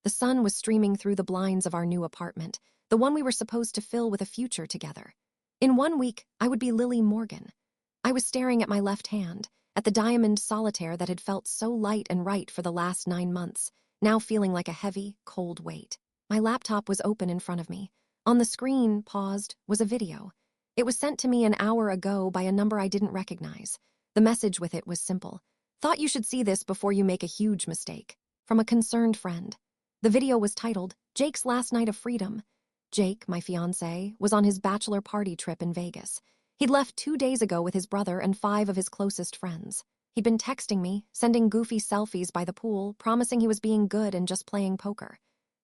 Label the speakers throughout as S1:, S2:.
S1: The sun was streaming through the blinds of our new apartment, the one we were supposed to fill with a future together. In 1 week, I would be Lily Morgan. I was staring at my left hand, at the diamond solitaire that had felt so light and right for the last 9 months, now feeling like a heavy, cold weight. My laptop was open in front of me. On the screen, paused, was a video. It was sent to me an hour ago by a number I didn't recognize. The message with it was simple. Thought you should see this before you make a huge mistake. From a concerned friend. The video was titled, Jake's Last Night of Freedom. Jake, my fiancé, was on his bachelor party trip in Vegas. He'd left 2 days ago with his brother and 5 of his closest friends. He'd been texting me, sending goofy selfies by the pool, promising he was being good and just playing poker.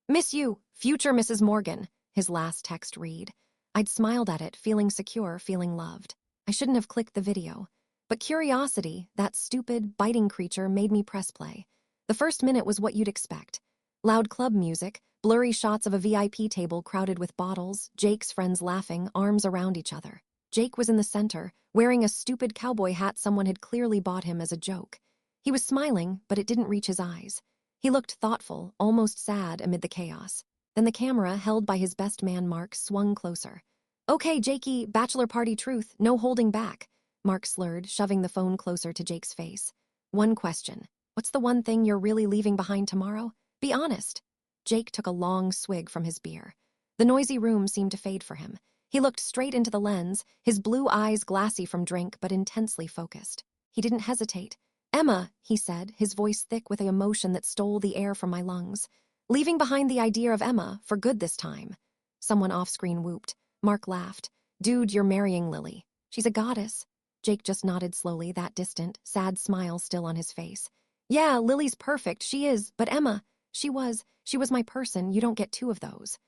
S1: Miss you, future Mrs. Morgan, his last text read. I'd smiled at it, feeling secure, feeling loved. I shouldn't have clicked the video. But curiosity, that stupid, biting creature, made me press play. The first minute was what you'd expect. Loud club music, blurry shots of a VIP table crowded with bottles, Jake's friends laughing, arms around each other. Jake was in the center, wearing a stupid cowboy hat someone had clearly bought him as a joke. He was smiling, but it didn't reach his eyes. He looked thoughtful, almost sad amid the chaos. Then the camera, held by his best man Mark, swung closer. Okay, Jakey, bachelor party truth, no holding back. Mark slurred, shoving the phone closer to Jake's face. One question. What's the one thing you're really leaving behind tomorrow? Be honest. Jake took a long swig from his beer. The noisy room seemed to fade for him. He looked straight into the lens, his blue eyes glassy from drink but intensely focused. He didn't hesitate. Emma, he said, his voice thick with the emotion that stole the air from my lungs. Leaving behind the idea of Emma, for good this time. Someone off-screen whooped. Mark laughed. Dude, you're marrying Lily. She's a goddess. Jake just nodded slowly, that distant, sad smile still on his face. Yeah, Lily's perfect, she is, but Emma, she was my person, you don't get 2 of those.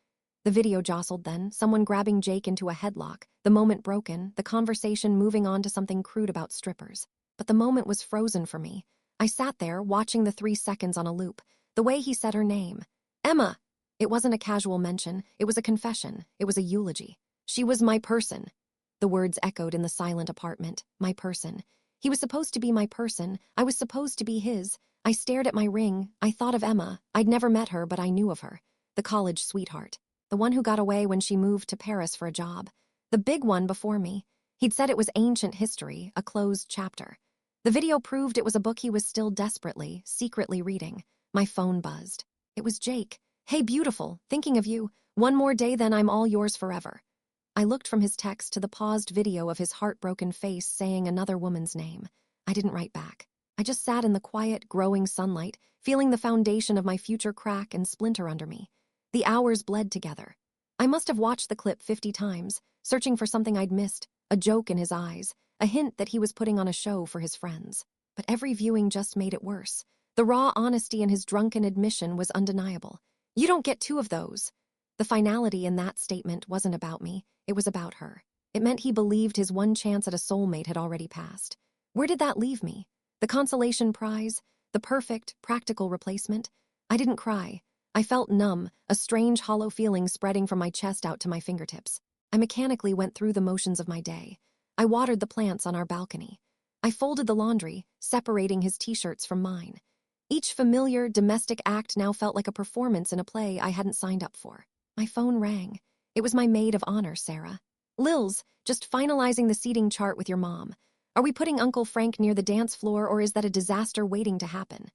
S1: The video jostled then, someone grabbing Jake into a headlock, the moment broken, the conversation moving on to something crude about strippers. But the moment was frozen for me. I sat there, watching the 3 seconds on a loop, the way he said her name. Emma! It wasn't a casual mention, it was a confession, it was a eulogy. She was my person. The words echoed in the silent apartment, my person. He was supposed to be my person, I was supposed to be his. I stared at my ring, I thought of Emma. I'd never met her, but I knew of her. The college sweetheart. The one who got away when she moved to Paris for a job. The big one before me. He'd said it was ancient history, a closed chapter. The video proved it was a book he was still desperately, secretly reading. My phone buzzed. It was Jake. Hey, beautiful, thinking of you. One more day, then I'm all yours forever. I looked from his text to the paused video of his heartbroken face saying another woman's name. I didn't write back. I just sat in the quiet, growing sunlight, feeling the foundation of my future crack and splinter under me. The hours bled together. I must have watched the clip 50 times, searching for something I'd missed, a joke in his eyes, a hint that he was putting on a show for his friends. But every viewing just made it worse. The raw honesty in his drunken admission was undeniable. You don't get 2 of those. The finality in that statement wasn't about me, it was about her. It meant he believed his one chance at a soulmate had already passed. Where did that leave me? The consolation prize? The perfect, practical replacement? I didn't cry. I felt numb, a strange hollow feeling spreading from my chest out to my fingertips. I mechanically went through the motions of my day. I watered the plants on our balcony. I folded the laundry, separating his t-shirts from mine. Each familiar, domestic act now felt like a performance in a play I hadn't signed up for. My phone rang. It was my maid of honor, Sarah. Lils, just finalizing the seating chart with your mom. Are we putting Uncle Frank near the dance floor, or is that a disaster waiting to happen?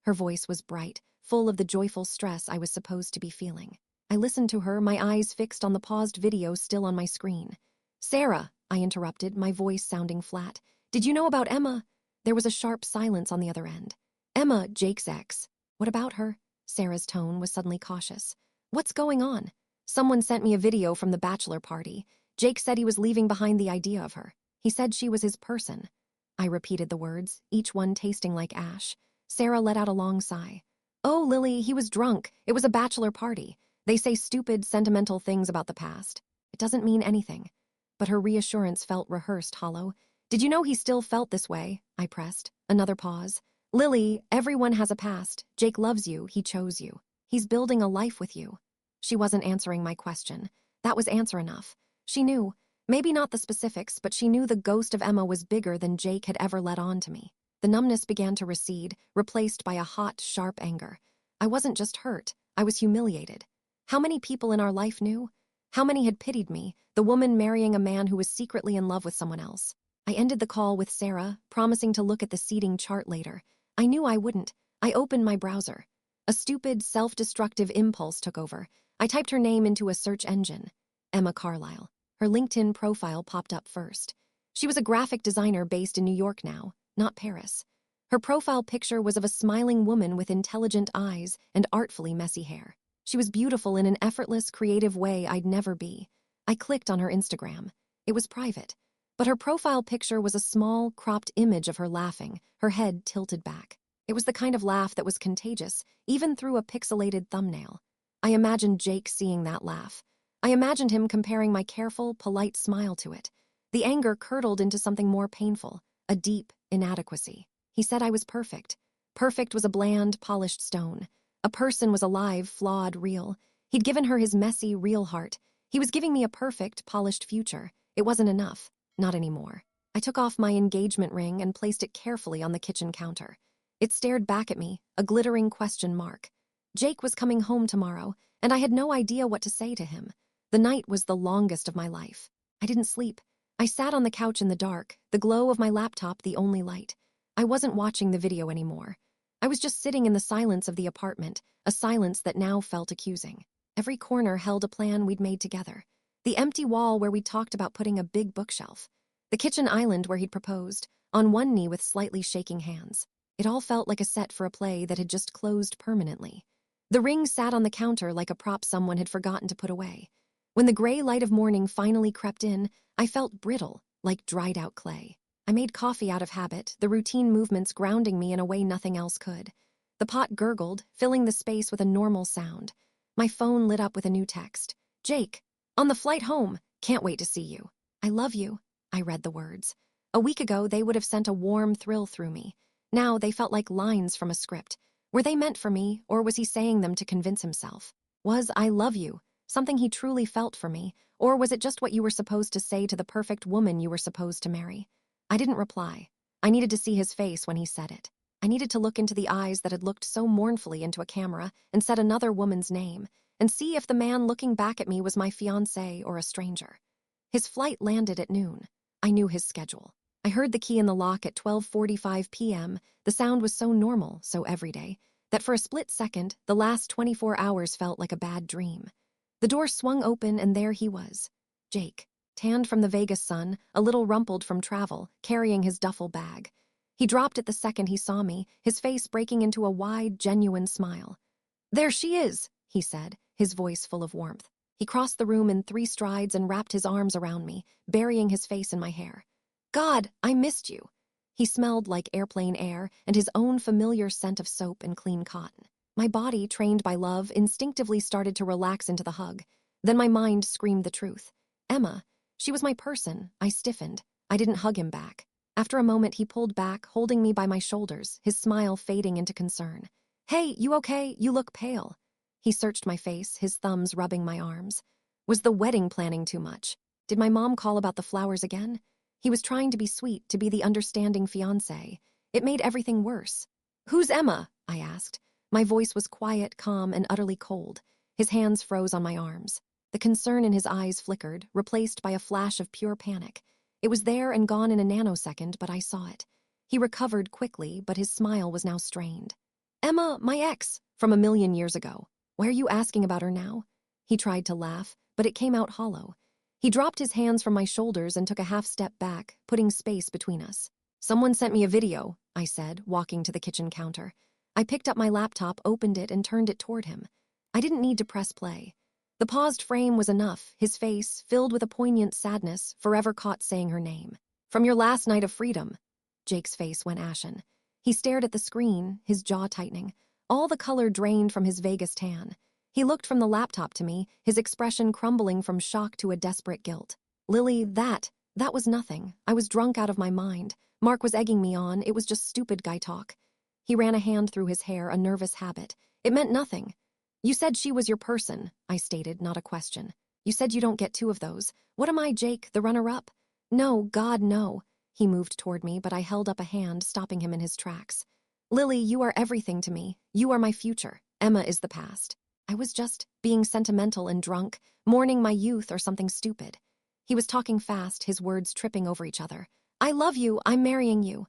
S1: Her voice was bright, full of the joyful stress I was supposed to be feeling. I listened to her, my eyes fixed on the paused video still on my screen. Sarah, I interrupted, my voice sounding flat. Did you know about Emma? There was a sharp silence on the other end. Emma, Jake's ex. What about her? Sarah's tone was suddenly cautious. What's going on? Someone sent me a video from the bachelor party. Jake said he was leaving behind the idea of her. He said she was his person. I repeated the words, each one tasting like ash. Sarah let out a long sigh. Oh, Lily, he was drunk. It was a bachelor party. They say stupid, sentimental things about the past. It doesn't mean anything. But her reassurance felt rehearsed, hollow. Did you know he still felt this way? I pressed. Another pause. Lily, everyone has a past. Jake loves you. He chose you. He's building a life with you. She wasn't answering my question. That was answer enough. She knew. Maybe not the specifics, but she knew the ghost of Emma was bigger than Jake had ever let on to me. The numbness began to recede, replaced by a hot, sharp anger. I wasn't just hurt. I was humiliated. How many people in our life knew? How many had pitied me, the woman marrying a man who was secretly in love with someone else? I ended the call with Sarah, promising to look at the seating chart later. I knew I wouldn't. I opened my browser. A stupid, self-destructive impulse took over. I typed her name into a search engine. Emma Carlisle. Her LinkedIn profile popped up first. She was a graphic designer based in New York now, not Paris. Her profile picture was of a smiling woman with intelligent eyes and artfully messy hair. She was beautiful in an effortless, creative way I'd never be. I clicked on her Instagram. It was private, but her profile picture was a small, cropped image of her laughing, her head tilted back. It was the kind of laugh that was contagious, even through a pixelated thumbnail. I imagined Jake seeing that laugh. I imagined him comparing my careful, polite smile to it. The anger curdled into something more painful, a deep inadequacy. He said I was perfect. Perfect was a bland, polished stone. A person was alive, flawed, real. He'd given her his messy, real heart. He was giving me a perfect, polished future. It wasn't enough. Not anymore. I took off my engagement ring and placed it carefully on the kitchen counter. It stared back at me, a glittering question mark. Jake was coming home tomorrow, and I had no idea what to say to him. The night was the longest of my life. I didn't sleep. I sat on the couch in the dark, the glow of my laptop the only light. I wasn't watching the video anymore. I was just sitting in the silence of the apartment, a silence that now felt accusing. Every corner held a plan we'd made together. The empty wall where we'd talked about putting a big bookshelf. The kitchen island where he'd proposed, on one knee with slightly shaking hands. It all felt like a set for a play that had just closed permanently. The ring sat on the counter like a prop someone had forgotten to put away. When the gray light of morning finally crept in, I felt brittle, like dried-out clay. I made coffee out of habit, the routine movements grounding me in a way nothing else could. The pot gurgled, filling the space with a normal sound. My phone lit up with a new text. Jake, on the flight home, can't wait to see you. I love you, I read the words. A week ago, they would have sent a warm thrill through me. Now they felt like lines from a script. Were they meant for me, or was he saying them to convince himself? Was I love you something he truly felt for me, or was it just what you were supposed to say to the perfect woman you were supposed to marry? I didn't reply. I needed to see his face when he said it. I needed to look into the eyes that had looked so mournfully into a camera and said another woman's name, and see if the man looking back at me was my fiancé or a stranger. His flight landed at noon. I knew his schedule. I heard the key in the lock at 12:45 p.m. The sound was so normal, so everyday, that for a split second, the last 24 hours felt like a bad dream. The door swung open and there he was. Jake, tanned from the Vegas sun, a little rumpled from travel, carrying his duffel bag. He dropped it the second he saw me, his face breaking into a wide, genuine smile. There she is, he said, his voice full of warmth. He crossed the room in 3 strides and wrapped his arms around me, burying his face in my hair. God, I missed you. He smelled like airplane air and his own familiar scent of soap and clean cotton. My body, trained by love, instinctively started to relax into the hug. Then my mind screamed the truth. Emma, she was my person. I stiffened. I didn't hug him back. After a moment, he pulled back, holding me by my shoulders, his smile fading into concern. Hey, you okay? You look pale. He searched my face, his thumbs rubbing my arms. Was the wedding planning too much? Did my mom call about the flowers again? He was trying to be sweet, to be the understanding fiancé. It made everything worse. Who's Emma? I asked. My voice was quiet, calm, and utterly cold. His hands froze on my arms. The concern in his eyes flickered, replaced by a flash of pure panic. It was there and gone in a nanosecond, but I saw it. He recovered quickly, but his smile was now strained. Emma, my ex, from a million years ago. Why are you asking about her now? He tried to laugh, but it came out hollow. He dropped his hands from my shoulders and took a half step back, putting space between us. Someone sent me a video, I said, walking to the kitchen counter. I picked up my laptop, opened it, and turned it toward him. I didn't need to press play. The paused frame was enough, his face, filled with a poignant sadness, forever caught saying her name. From your last night of freedom. Jake's face went ashen. He stared at the screen, his jaw tightening. All the color drained from his Vegas tan. He looked from the laptop to me, his expression crumbling from shock to a desperate guilt. Lily, that was nothing. I was drunk out of my mind. Mark was egging me on. It was just stupid guy talk. He ran a hand through his hair, a nervous habit. It meant nothing. You said she was your person, I stated, not a question. You said you don't get 2 of those. What am I, Jake, the runner-up? No, God, no. He moved toward me, but I held up a hand, stopping him in his tracks. Lily, you are everything to me. You are my future. Emma is the past. I was just being sentimental and drunk, mourning my youth or something stupid. He was talking fast, his words tripping over each other. I love you, I'm marrying you.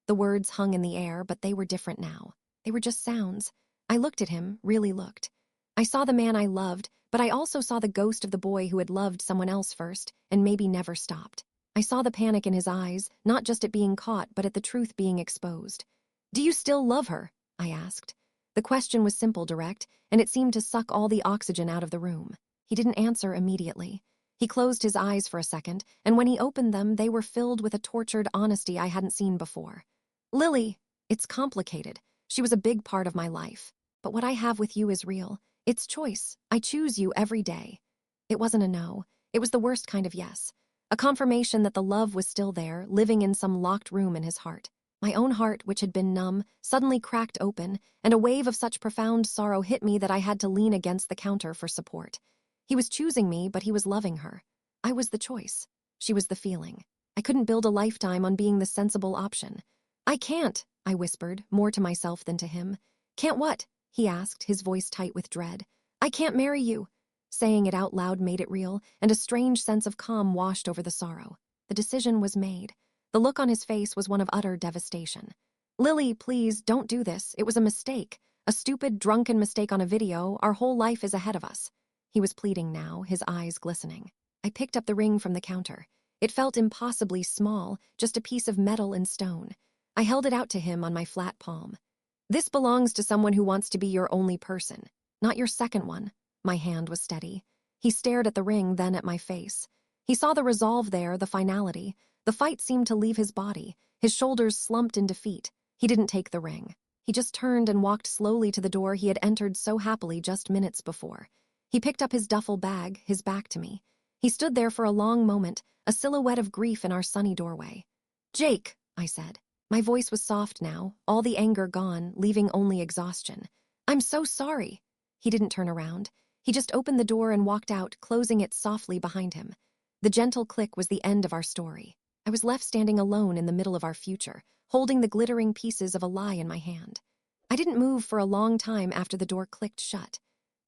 S1: The words hung in the air, but they were different now. They were just sounds. I looked at him, really looked. I saw the man I loved, but I also saw the ghost of the boy who had loved someone else first and maybe never stopped. I saw the panic in his eyes, not just at being caught, but at the truth being exposed. Do you still love her? I asked. The question was simple, direct, and it seemed to suck all the oxygen out of the room. He didn't answer immediately. He closed his eyes for a second, and when he opened them, they were filled with a tortured honesty I hadn't seen before. Lily, it's complicated. She was a big part of my life. But what I have with you is real. It's choice. I choose you every day. It wasn't a no. It was the worst kind of yes. A confirmation that the love was still there, living in some locked room in his heart. My own heart, which had been numb, suddenly cracked open, and a wave of such profound sorrow hit me that I had to lean against the counter for support. He was choosing me, but he was loving her. I was the choice. She was the feeling. I couldn't build a lifetime on being the sensible option. I can't, I whispered, more to myself than to him. Can't what? He asked, his voice tight with dread. I can't marry you. Saying it out loud made it real, and a strange sense of calm washed over the sorrow. The decision was made. The look on his face was one of utter devastation. Lily, please, don't do this. It was a mistake. A stupid, drunken mistake on a video. Our whole life is ahead of us. He was pleading now, his eyes glistening. I picked up the ring from the counter. It felt impossibly small, just a piece of metal and stone. I held it out to him on my flat palm. This belongs to someone who wants to be your only person, not your second one. My hand was steady. He stared at the ring, then at my face. He saw the resolve there, the finality. The fight seemed to leave his body. His shoulders slumped in defeat. He didn't take the ring. He just turned and walked slowly to the door he had entered so happily just minutes before. He picked up his duffel bag, his back to me. He stood there for a long moment, a silhouette of grief in our sunny doorway. Jake, I said. My voice was soft now, all the anger gone, leaving only exhaustion. I'm so sorry. He didn't turn around. He just opened the door and walked out, closing it softly behind him. The gentle click was the end of our story. I was left standing alone in the middle of our future, holding the glittering pieces of a lie in my hand. I didn't move for a long time after the door clicked shut.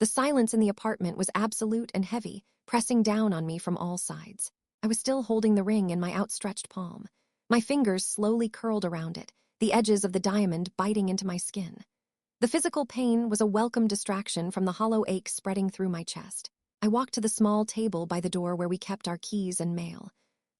S1: The silence in the apartment was absolute and heavy, pressing down on me from all sides. I was still holding the ring in my outstretched palm. My fingers slowly curled around it, the edges of the diamond biting into my skin. The physical pain was a welcome distraction from the hollow ache spreading through my chest. I walked to the small table by the door where we kept our keys and mail.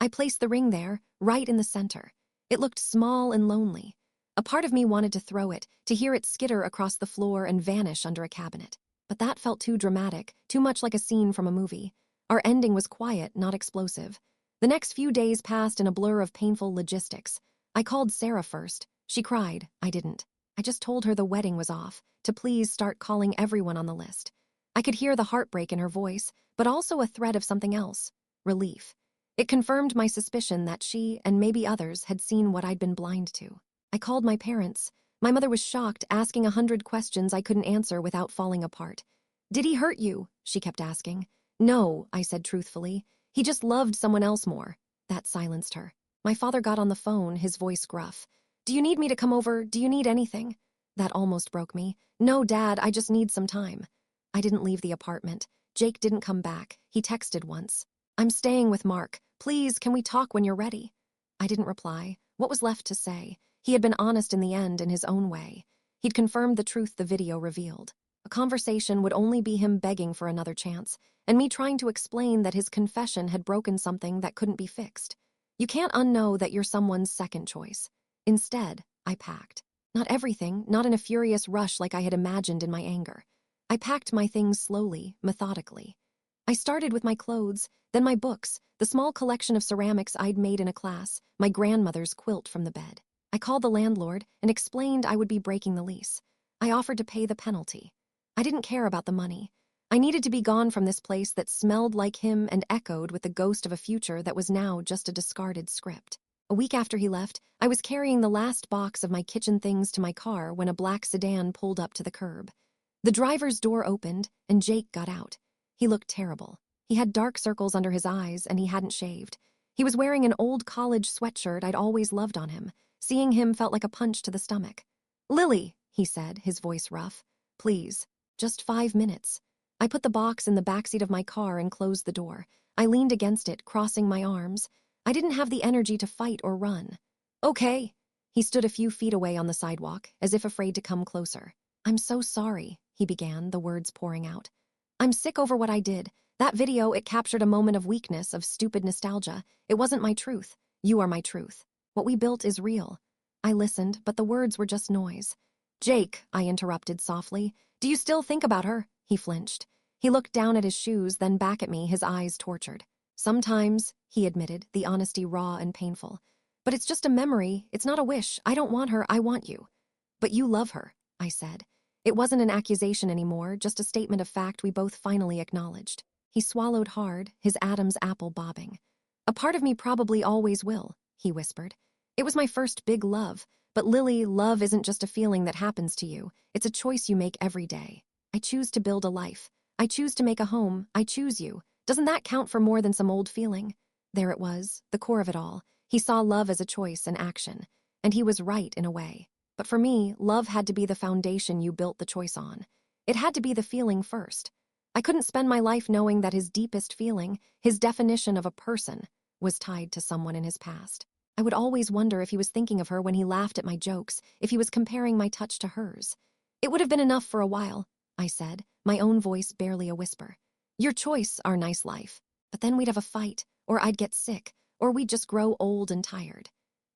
S1: I placed the ring there, right in the center. It looked small and lonely. A part of me wanted to throw it, to hear it skitter across the floor and vanish under a cabinet. But that felt too dramatic, too much like a scene from a movie. Our ending was quiet, not explosive. The next few days passed in a blur of painful logistics. I called Sarah first. She cried. I didn't. I just told her the wedding was off, to please start calling everyone on the list. I could hear the heartbreak in her voice, but also a thread of something else. Relief. It confirmed my suspicion that she, and maybe others, had seen what I'd been blind to. I called my parents. My mother was shocked, asking 100 questions I couldn't answer without falling apart. Did he hurt you? She kept asking. No, I said truthfully. He just loved someone else more. That silenced her. My father got on the phone, his voice gruff. Do you need me to come over? Do you need anything? That almost broke me. No, Dad, I just need some time. I didn't leave the apartment. Jake didn't come back. He texted once. I'm staying with Mark. Please, can we talk when you're ready? I didn't reply. What was left to say? He had been honest in the end in his own way. He'd confirmed the truth the video revealed. A conversation would only be him begging for another chance, and me trying to explain that his confession had broken something that couldn't be fixed. You can't unknow that you're someone's second choice. Instead, I packed. Not everything, not in a furious rush like I had imagined in my anger. I packed my things slowly, methodically. I started with my clothes, then my books, the small collection of ceramics I'd made in a class, my grandmother's quilt from the bed. I called the landlord and explained I would be breaking the lease. I offered to pay the penalty. I didn't care about the money. I needed to be gone from this place that smelled like him and echoed with the ghost of a future that was now just a discarded script. A week after he left, I was carrying the last box of my kitchen things to my car when a black sedan pulled up to the curb. The driver's door opened, and Jake got out. He looked terrible. He had dark circles under his eyes, and he hadn't shaved. He was wearing an old college sweatshirt I'd always loved on him. Seeing him felt like a punch to the stomach. Lily, he said, his voice rough. Please. Just 5 minutes. I put the box in the backseat of my car and closed the door. I leaned against it, crossing my arms. I didn't have the energy to fight or run. Okay. He stood a few feet away on the sidewalk, as if afraid to come closer. I'm so sorry, he began, the words pouring out. I'm sick over what I did. That video, it captured a moment of weakness, of stupid nostalgia. It wasn't my truth. You are my truth. What we built is real. I listened, but the words were just noise. Jake, I interrupted softly. Do you still think about her? He flinched. He looked down at his shoes, then back at me, his eyes tortured. Sometimes, he admitted, the honesty raw and painful. But it's just a memory. It's not a wish. I don't want her. I want you. But you love her, I said. It wasn't an accusation anymore, just a statement of fact we both finally acknowledged. He swallowed hard, his Adam's apple bobbing. A part of me probably always will, he whispered. It was my first big love. But Lily, love isn't just a feeling that happens to you. It's a choice you make every day. I choose to build a life. I choose to make a home. I choose you. Doesn't that count for more than some old feeling? There it was, the core of it all. He saw love as a choice and action. And he was right in a way. But for me, love had to be the foundation you built the choice on. It had to be the feeling first. I couldn't spend my life knowing that his deepest feeling, his definition of a person, was tied to someone in his past. I would always wonder if he was thinking of her when he laughed at my jokes, if he was comparing my touch to hers. It would have been enough for a while, I said, my own voice barely a whisper. Your choice, our nice life. But then we'd have a fight, or I'd get sick, or we'd just grow old and tired.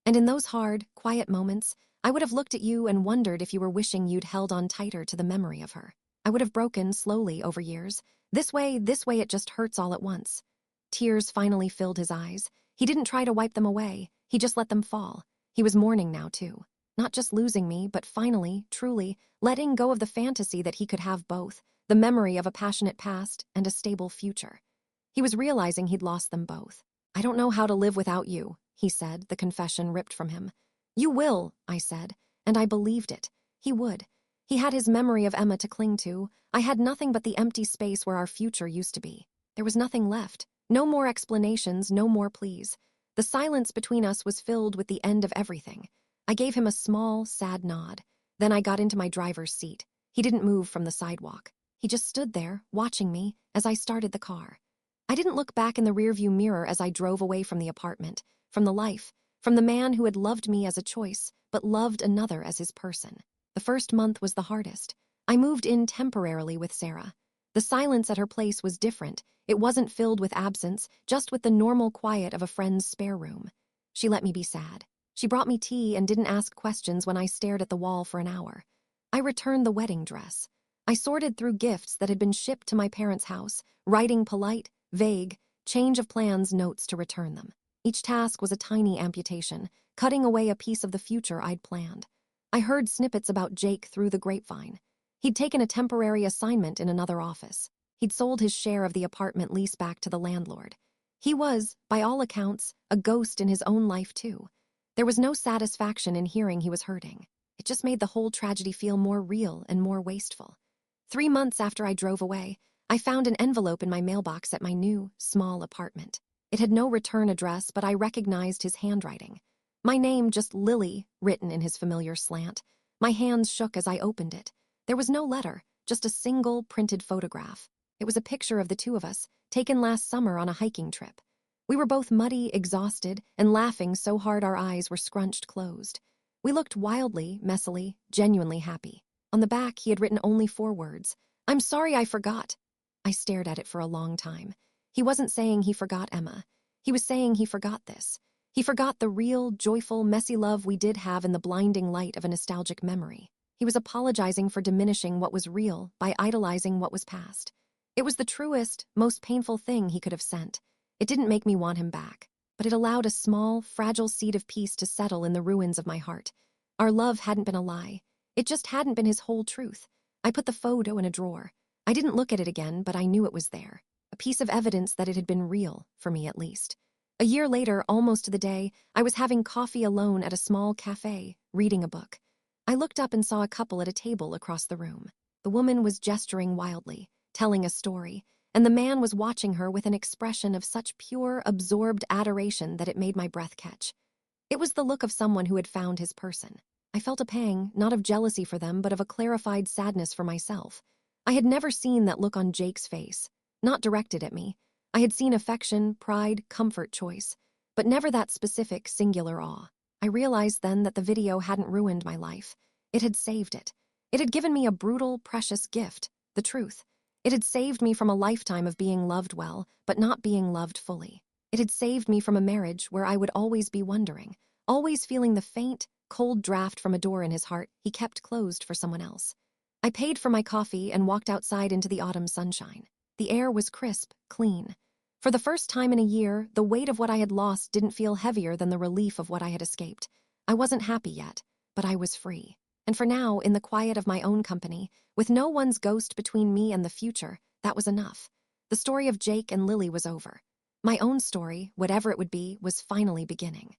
S1: And in those hard, quiet moments, I would have looked at you and wondered if you were wishing you'd held on tighter to the memory of her. I would have broken slowly over years. This way, it just hurts all at once. Tears finally filled his eyes. He didn't try to wipe them away. He just let them fall. He was mourning now, too. Not just losing me, but finally, truly, letting go of the fantasy that he could have both, the memory of a passionate past and a stable future. He was realizing he'd lost them both. I don't know how to live without you, he said, the confession ripped from him. You will, I said, and I believed it. He would. He had his memory of Emma to cling to. I had nothing but the empty space where our future used to be. There was nothing left. No more explanations, no more pleas. The silence between us was filled with the end of everything. I gave him a small, sad nod. Then I got into my driver's seat. He didn't move from the sidewalk. He just stood there, watching me, as I started the car. I didn't look back in the rearview mirror as I drove away from the apartment, from the life, from the man who had loved me as a choice, but loved another as his person. The first month was the hardest. I moved in temporarily with Sarah. The silence at her place was different. It wasn't filled with absence, just with the normal quiet of a friend's spare room. She let me be sad. She brought me tea and didn't ask questions when I stared at the wall for an hour. I returned the wedding dress. I sorted through gifts that had been shipped to my parents' house, writing polite, vague, change of plans notes to return them. Each task was a tiny amputation, cutting away a piece of the future I'd planned. I heard snippets about Jake through the grapevine. He'd taken a temporary assignment in another office. He'd sold his share of the apartment lease back to the landlord. He was, by all accounts, a ghost in his own life too. There was no satisfaction in hearing he was hurting. It just made the whole tragedy feel more real and more wasteful. 3 months after I drove away, I found an envelope in my mailbox at my new, small apartment. It had no return address, but I recognized his handwriting. My name, just Lily, written in his familiar slant. My hands shook as I opened it. There was no letter, just a single printed photograph. It was a picture of the two of us, taken last summer on a hiking trip. We were both muddy, exhausted, and laughing so hard our eyes were scrunched closed. We looked wildly, messily, genuinely happy. On the back, he had written only 4 words. I'm sorry I forgot. I stared at it for a long time. He wasn't saying he forgot Emma. He was saying he forgot this. He forgot the real, joyful, messy love we did have in the blinding light of a nostalgic memory. He was apologizing for diminishing what was real by idolizing what was past. It was the truest, most painful thing he could have sent. It didn't make me want him back, but it allowed a small, fragile seed of peace to settle in the ruins of my heart. Our love hadn't been a lie. It just hadn't been his whole truth. I put the photo in a drawer. I didn't look at it again, but I knew it was there. A piece of evidence that it had been real, for me at least. A year later, almost to the day, I was having coffee alone at a small cafe, reading a book. I looked up and saw a couple at a table across the room. The woman was gesturing wildly, telling a story, and the man was watching her with an expression of such pure, absorbed adoration that it made my breath catch. It was the look of someone who had found his person. I felt a pang, not of jealousy for them, but of a clarified sadness for myself. I had never seen that look on Jake's face, not directed at me. I had seen affection, pride, comfort, choice, but never that specific, singular awe. I realized then that the video hadn't ruined my life. It had saved it. It had given me a brutal, precious gift, the truth. It had saved me from a lifetime of being loved well, but not being loved fully. It had saved me from a marriage where I would always be wondering, always feeling the faint, cold draft from a door in his heart he kept closed for someone else. I paid for my coffee and walked outside into the autumn sunshine. The air was crisp, clean. For the first time in a year, the weight of what I had lost didn't feel heavier than the relief of what I had escaped. I wasn't happy yet, but I was free. And for now, in the quiet of my own company, with no one's ghost between me and the future, that was enough. The story of Jake and Lily was over. My own story, whatever it would be, was finally beginning.